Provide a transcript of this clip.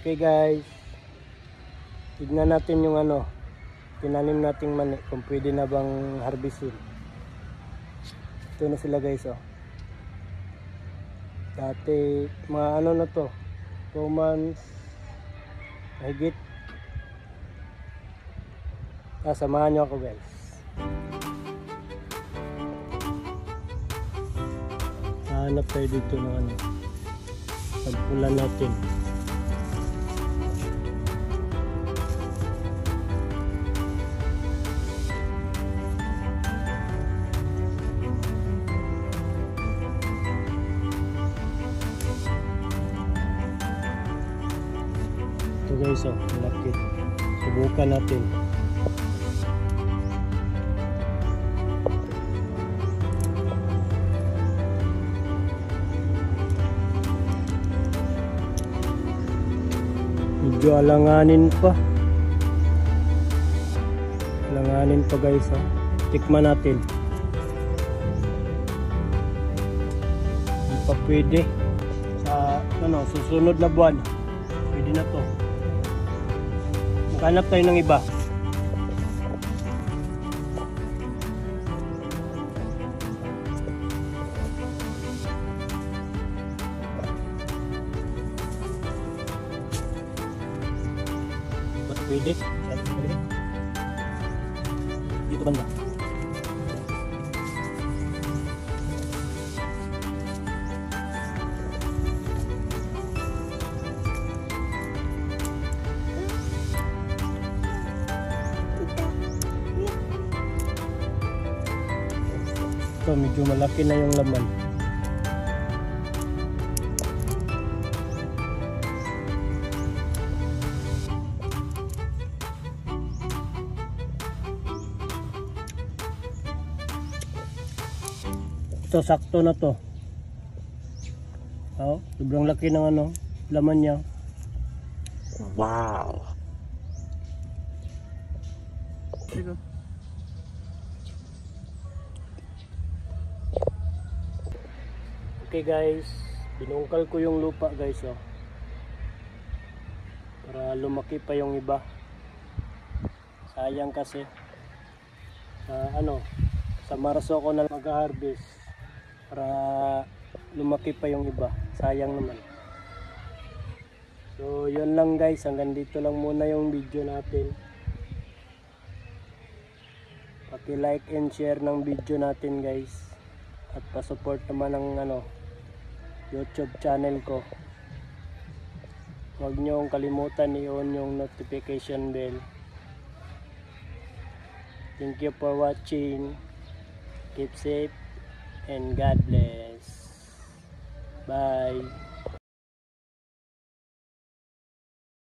Okay guys, tignan natin yung tinanim nating mani kung pwede na bang harvestin. Ito na sila guys oh. Dati mga na to, 2 months mahigit. Samahan nyo ako guys. Hanap tayo dito ng pagpulan natin. Ito guys oh, malaki. Subukan natin. Medyo alanganin pa guys oh. Tikman natin. Hindi pa pwede sa susunod na buwan pwede na to. Maghanap tayo ng iba. Pwede. Dito banda. Ito medyo malaki na yung laman. Ito sakto na to. Oh, sobrang laki ng laman niya. Wow. Sige. Okay guys, binungkal ko yung lupa guys oh. Para lumaki pa yung iba. Sayang kasi. Sa Marso ko na mag-harvest para lumaki pa yung iba. Sayang naman. So yun lang guys, hanggang dito lang muna yung video natin. Paki-like and share ng video natin guys. At pa-support naman ng YouTube channel ko. Huwag nyo kalimutan i-on yung notification bell. Thank you for watching. Keep safe and God bless. Bye.